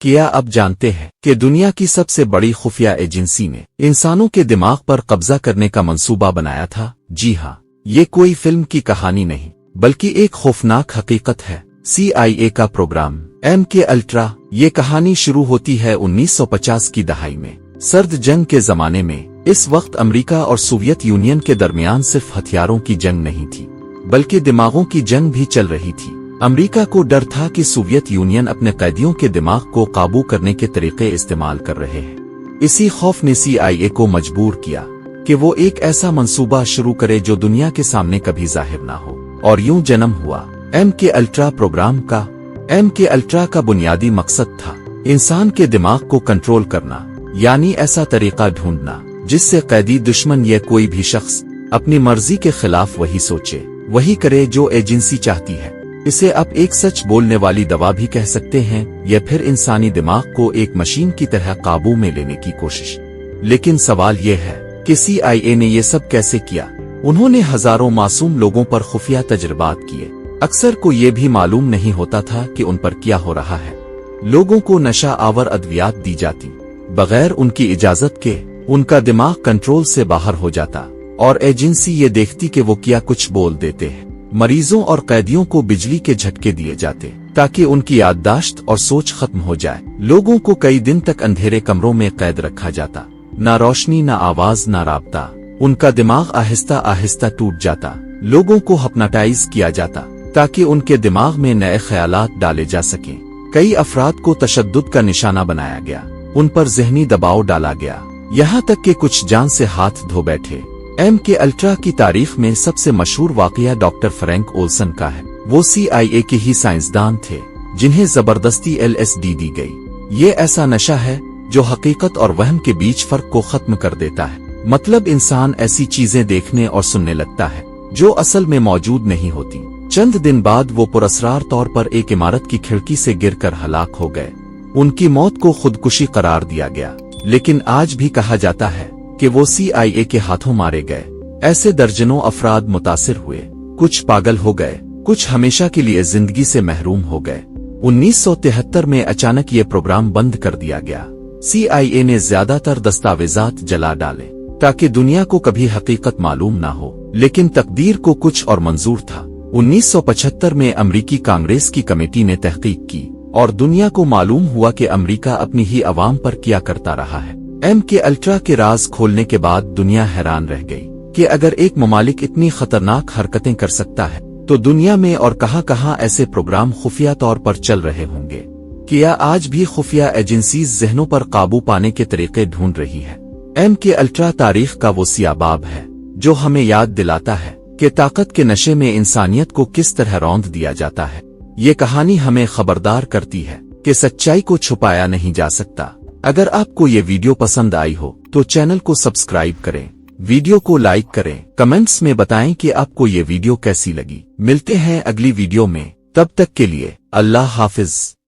کیا اب جانتے ہیں کہ دنیا کی سب سے بڑی خفیہ ایجنسی نے انسانوں کے دماغ پر قبضہ کرنے کا منصوبہ بنایا تھا؟ جی ہاں، یہ کوئی فلم کی کہانی نہیں بلکہ ایک خوفناک حقیقت ہے۔ CIA کا پروگرام MK الٹرا۔ یہ کہانی شروع ہوتی ہے 1950 کی دہائی میں، سرد جنگ کے زمانے میں۔ اس وقت امریکہ اور سوویت یونین کے درمیان صرف ہتھیاروں کی جنگ نہیں تھی بلکہ دماغوں کی جنگ بھی چل رہی تھی۔ امریکہ کو ڈر تھا کہ سوویت یونین اپنے قیدیوں کے دماغ کو قابو کرنے کے طریقے استعمال کر رہے ہیں۔ اسی خوف نے CIA کو مجبور کیا کہ وہ ایک ایسا منصوبہ شروع کرے جو دنیا کے سامنے کبھی ظاہر نہ ہو، اور یوں جنم ہوا MK الٹرا پروگرام کا۔ MK الٹرا کا بنیادی مقصد تھا انسان کے دماغ کو کنٹرول کرنا، یعنی ایسا طریقہ ڈھونڈنا جس سے قیدی، دشمن یا کوئی بھی شخص اپنی مرضی کے خلاف وہی سوچے، وہی کرے جو ایجنسی چاہتی ہے۔ اسے آپ ایک سچ بولنے والی دوا بھی کہہ سکتے ہیں، یا پھر انسانی دماغ کو ایک مشین کی طرح قابو میں لینے کی کوشش۔ لیکن سوال یہ ہے کہ CIA نے یہ سب کیسے کیا؟ انہوں نے ہزاروں معصوم لوگوں پر خفیہ تجربات کیے۔ اکثر کو یہ بھی معلوم نہیں ہوتا تھا کہ ان پر کیا ہو رہا ہے۔ لوگوں کو نشہ آور ادویات دی جاتی بغیر ان کی اجازت کے، ان کا دماغ کنٹرول سے باہر ہو جاتا، اور ایجنسی یہ دیکھتی کہ وہ کیا کچھ بول دیتے ہیں۔ مریضوں اور قیدیوں کو بجلی کے جھٹکے دیے جاتے تاکہ ان کی یادداشت اور سوچ ختم ہو جائے۔ لوگوں کو کئی دن تک اندھیرے کمروں میں قید رکھا جاتا، نہ روشنی، نہ آواز، نہ رابطہ۔ ان کا دماغ آہستہ آہستہ ٹوٹ جاتا۔ لوگوں کو ہپناٹائز کیا جاتا تاکہ ان کے دماغ میں نئے خیالات ڈالے جا سکیں۔ کئی افراد کو تشدد کا نشانہ بنایا گیا، ان پر ذہنی دباؤ ڈالا گیا، یہاں تک کہ کچھ جان سے ہاتھ دھو بیٹھے۔ MK الٹرا کی تاریخ میں سب سے مشہور واقعہ ڈاکٹر فرینک اولسن کا ہے۔ وہ CIA کے ہی سائنسدان تھے جنہیں زبردستی LSD دی گئی۔ یہ ایسا نشہ ہے جو حقیقت اور وہم کے بیچ فرق کو ختم کر دیتا ہے۔ مطلب انسان ایسی چیزیں دیکھنے اور سننے لگتا ہے جو اصل میں موجود نہیں ہوتی۔ چند دن بعد وہ پراسرار طور پر ایک عمارت کی کھڑکی سے گر کر ہلاک ہو گئے۔ ان کی موت کو خودکشی قرار دیا گیا، لیکن آج بھی کہا جاتا ہے کہ وہ CIA کے ہاتھوں مارے گئے۔ ایسے درجنوں افراد متاثر ہوئے، کچھ پاگل ہو گئے، کچھ ہمیشہ کے لیے زندگی سے محروم ہو گئے۔ 1973 میں اچانک یہ پروگرام بند کر دیا گیا۔ CIA نے زیادہ تر دستاویزات جلا ڈالے تاکہ دنیا کو کبھی حقیقت معلوم نہ ہو، لیکن تقدیر کو کچھ اور منظور تھا۔ 1975 میں امریکی کانگریس کی کمیٹی نے تحقیق کی اور دنیا کو معلوم ہوا کہ امریکہ اپنی ہی عوام پر کیا کرتا رہا ہے۔ MK الٹرا کے راز کھولنے کے بعد دنیا حیران رہ گئی کہ اگر ایک ممالک اتنی خطرناک حرکتیں کر سکتا ہے تو دنیا میں اور کہاں کہاں ایسے پروگرام خفیہ طور پر چل رہے ہوں گے۔ کیا آج بھی خفیہ ایجنسیز ذہنوں پر قابو پانے کے طریقے ڈھونڈ رہی ہے؟ MK الٹرا تاریخ کا وہ سیاہ باب ہے جو ہمیں یاد دلاتا ہے کہ طاقت کے نشے میں انسانیت کو کس طرح روند دیا جاتا ہے۔ یہ کہانی ہمیں خبردار کرتی ہے کہ سچائی کو چھپایا نہیں جا سکتا۔ اگر آپ کو یہ ویڈیو پسند آئی ہو تو چینل کو سبسکرائب کریں، ویڈیو کو لائک کریں، کمنٹس میں بتائیں کہ آپ کو یہ ویڈیو کیسی لگی۔ ملتے ہیں اگلی ویڈیو میں، تب تک کے لیے اللہ حافظ۔